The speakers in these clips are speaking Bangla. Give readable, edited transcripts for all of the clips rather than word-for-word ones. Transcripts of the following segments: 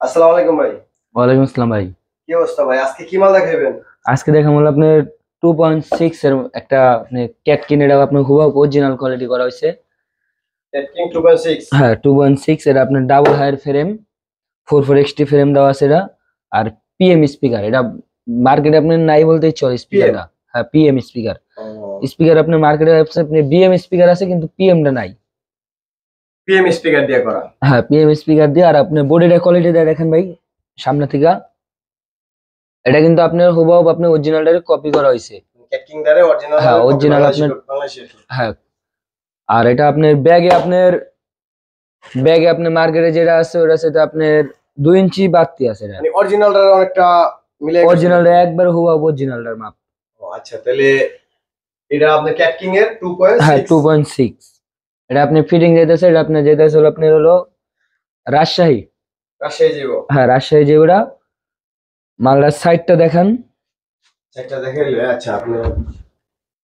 আসসালামু আলাইকুম ভাই। ওয়ালাইকুম আসসালাম ভাই। কি অবস্থা ভাই? আজকে কি মাল দেখাইবেন? আজকে দেখাবো হলো আপনার 2.6 এর একটা আপনি ক্যাট কিন, এটা আপনার খুব অরিজিনাল কোয়ালিটি করা হয়েছে। কিং 2.6। হ্যাঁ 2.6 এর আপনার double higher frame, 44XT frame দেওয়া আছে এটা। আর পিএম স্পিকার, এটা মার্কেটে আপনার নাই বলতেই চলে স্পিকারটা। হ্যাঁ পিএম স্পিকার। স্পিকার আপনার মার্কেটে আপনি বিএম স্পিকার আছে কিন্তু পিএম টা নাই। পিএম স্পিকার দিয়ে করা। হ্যাঁ পিএম স্পিকার দিয়ে। আর আপনি বডিটা কোয়ালিটি দিয়ে দেখেন ভাই সামনে থেকে, এটা কিন্তু আপনার হুবহু আপনার অরিজিনালটারে কপি করা হয়েছে। ক্যাট কিং দারে অরিজিনাল। হ্যাঁ অরিজিনাল আপনার। হ্যাঁ আর এটা আপনার ব্যাগে আপনার মার্কেটে যেটা আছে ওটা সেটা আপনার 2 ইঞ্চি বাড়তি আছে। এটা মানে অরিজিনালটার অনেকটা মিলে গেছে। অরিজিনালটা একবার হুবহু অরিজিনালটার মাপ। ও আচ্ছা, তাহলে এটা আপনার ক্যাট কিং এর 2.6। হ্যাঁ 2.6। এটা আপনি ফিটিং যেতেছে, এটা আপনি যেতেছে হলো আপনার হলো রাজশাহী। রাজশাহী যাব। হ্যাঁ রাজশাহী যে ওটা মালদার সাইডটা দেখান। সাইডটা দেখাইলে আচ্ছা আপনি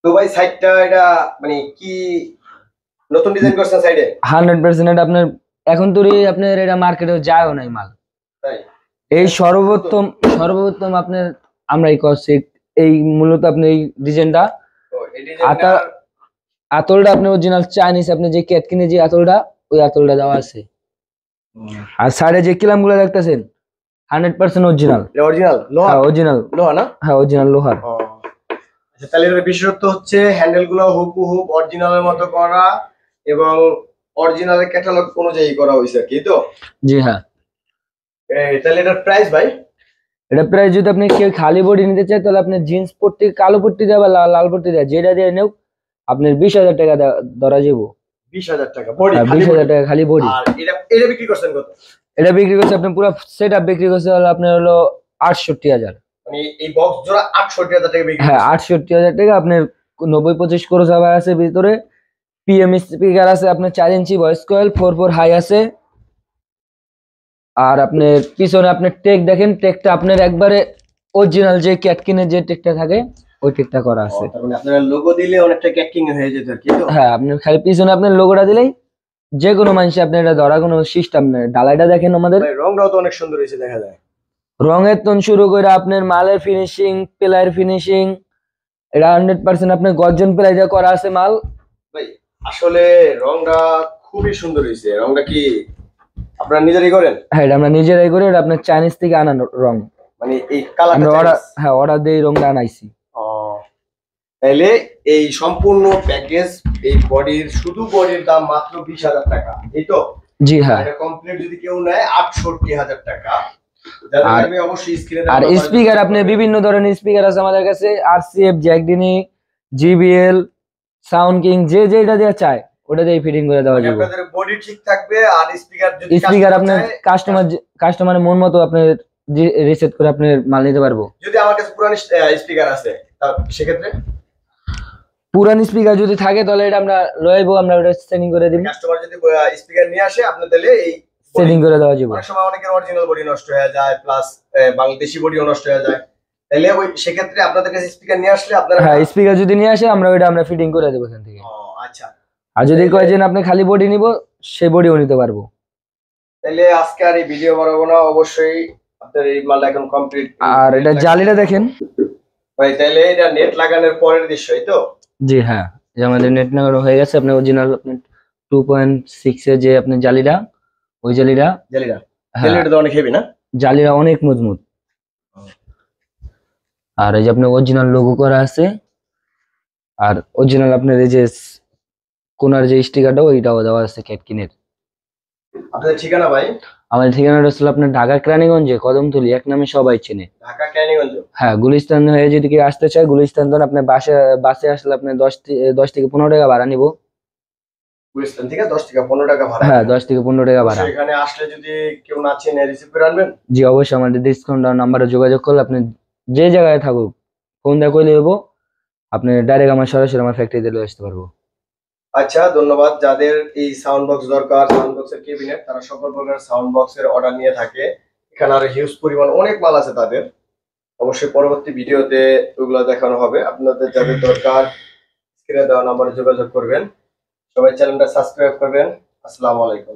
তো ভাই সাইডটা এটা মানে কি নতুন ডিজাইন করছেন সাইডে? 100% এটা আপনার এখন তো আপনার এটা মার্কেটে যায়ও নাই মাল। তাই এই সর্বপ্রথম আপনার আমরাই করছি এই মূলত আপনি এই ডিজাইনটা। এই ডিজাইনটা আতলটা আপনি অরিজিনাল চাইনিজ, আপনি যে ক্যাট কিনে যে আতলটা ওই আতলটা দেওয়া আছে। আর সাইডে যে কিলাম গুলো দেখতেছেন 100% অরিজিনাল। এটা অরিজিনাল লোহা? হ্যাঁ অরিজিনাল লোহা না? হ্যাঁ অরিজিনাল লোহার। আচ্ছা, তাহলে এর বিশেষত্ব হচ্ছে হ্যান্ডেল গুলো হুবহু অরিজিনালের মতো করা এবং অরিজিনালের ক্যাটালগ অনুযায়ী করা হয়েছে কি তো? জি হ্যাঁ। তাহলে এটার প্রাইস ভাই? এটা প্রাইস যদি আপনি কেউ খালি বডি নিতে চায় তাহলে আপনি জিন্স পট্টি, কালো পট্টি দেয় বা লাল পট্টি দেয়, যেটা দিয়ে নেও আপনার 20,000 টাকা ধরা যাবো। 20,000 টাকা বডি? 20,000 টাকা খালি বডি। আর এটা বিক্রি করছেন কত? এটা বিক্রি করছে আপনি পুরো সেট আপ বিক্রি করছে হলো আপনার হলো 68,000। মানে এই বক্স জোড়া 68,000 টাকা বিক্রি? হ্যাঁ 68,000 টাকা। আপনার 90-25 ক্রস আবার আছে ভিতরে, পিএম স্পিকার আছে আপনার 4 ইঞ্চি ভয়েস কয়েল, 4 হাই আছে। আর আপনার পিছনে আপনার টেক দেখেন, টেকটা আপনার একবারে অরিজিনাল যে ক্যাটকিনের যে টেকটা থাকে ওই টেকটা করা আছে। তার মানে আপনারা লোগো দিলে অনেকটা ক্যাকিং হয়ে যেত আর কি তো? হ্যাঁ আপনি খালি পিছনে আপনার লোগোটা দিলেই যে কোনো মানুষ আপনার এটা ধরা কোনো সিস্টেম নেই। ডালাইটা দেখেন আমাদের, রংটাও তো অনেক সুন্দর হয়েছে দেখা যায়। রঙের তন শুরু করে আপনার মালের ফিনিশিং, প্লাইয়ের ফিনিশিং, এটা 100% আপনার গর্জন প্লাই দিয়ে করা আছে মাল। ভাই আসলে রংটা খুবই সুন্দর হয়েছে। রংটা কি আপনারা নিজেরাই করেন? হ্যাঁ এটা আমরা নিজেরাই করি, এটা আপনার চাইনিজ থেকে আনানো রং। মানে এই কালারটা আমরা অর্ডার দিয়ে রংটা আনাইছি। তাহলে এই সম্পূর্ণ প্যাকেজ এই শুধু বডির দাম মাত্র 20,000 টাকা, এই তো? জি হ্যাঁ। এটা কমপ্লিট যদি কেউ নেয় 68,000 টাকা। আর স্পিকার আপনি বিভিন্ন ধরনের স্পিকার আছে আমাদের কাছে, আরসিএফ, জ্যাকডিনি, জিবিএল, সাউন্ড কিং, যে যেটা দিয়ে চায় ওটা দিয়ে ফিটিং করে দেওয়া যাবে। আপনাদের বডি ঠিক থাকবে আর স্পিকার আপনার কাস্টমারের মন মতো আপনি রিসেট করে আপনি মাল নিতে পারবো। যদি আমার কাছে পুরান স্পিকার আছে সেক্ষেত্রে পুরান স্পিকার যদি থাকে তাহলে এটা আমরা লইবো, আমরা ওটা সেটিং করে দিব। কাস্টমার যদি স্পিকার নিয়ে আসে আপনি তাহলে এই সেটিং করে দেওয়া যাবে। অনেক সময় অনেকের অরিজিনাল বডি নষ্ট হয়ে যায়, প্লাস বাংলাদেশি বডিও নষ্ট হয়ে যায়, তাহলে ওই সেক্ষেত্রে আপনাদের কাছে স্পিকার নিয়ে আসলে আপনারা। হ্যাঁ স্পিকার যদি নিয়ে আসে আমরা ওটা আমরা ফিটিং করে দেব এখান থেকে। আচ্ছা। আর যদি কয় যে আপনি খালি বডি নিব সেই বডিও নিতে পারবো। তাহলে আজকে আর এই ভিডিও বানাবো না, অবশ্যই আপনার এই মালটা এখন কমপ্লিট। আর এটা জালিটা দেখেন ভাই, তাহলে এটা নেট লাগানোর পরের দৃশ্য, এই তো? জি হ্যাঁ, যে আমাদের নেট লাগানো হয়ে গেছে। আপনি অরিজিনাল আপনি 2.6 এর যে আপনি জালিটা, ওই জালিটা তো অনেক হেভি না? জালিটা অনেক মজবুত। আর এই যে আপনার অরিজিনাল লোগো করা আছে, আর অরিজিনাল আপনার এই যে কোনার যে স্টিকারটা ওইটাও দেওয়া আছে ক্যাটকিনের। আপনাদের ঠিকানা ভাই? আমাদের ঠিকানাটা হচ্ছে আপনার ঢাকা কেরানীগঞ্জে কদমতলী, এক নামে সবাই চেনে। ঢাকা কেরানীগঞ্জ? হ্যাঁ গুলিস্তান হয়ে যদি কেউ আসতে চায়, গুলিস্তান তো আপনার বাসে আসলে আপনার 10 থেকে 15 টাকা ভাড়া নিব। গুলিস্তান থেকে 10 থেকে 15 টাকা ভাড়া? হ্যাঁ 10 থেকে 15 টাকা ভাড়া। এখানে আসলে যদি কেউ না চেনে রিসিভ করে আনবেন? জি অবশ্যই, আমাদের ডিসকাউন্ট নাম্বারে যোগাযোগ করলে আপনি যে জায়গায় থাকুক ফোন দিয়ে কইলে দেবো, আপনি ডাইরেক্ট আমার সরাসরি আমার ফ্যাক্টরিতে চলে আসতে পারবো। আচ্ছা ধন্যবাদ। যাদের এই সাউন্ড বক্স দরকার, সাউন্ড বক্সের ক্যাবিনেট, তারা সকল প্রকার সাউন্ড বক্সের অর্ডার নিয়ে থাকে। এখানে আর হিউজ পরিমাণ অনেক মাল আছে তাদের। অবশ্যই পরবর্তী ভিডিওতে ওগুলো দেখানো হবে। আপনাদের যাদের দরকার স্ক্রিনে দেওয়া নাম্বারে যোগাযোগ করবেন। সবাই চ্যানেলটা সাবস্ক্রাইব করবেন। আসসালামু আলাইকুম।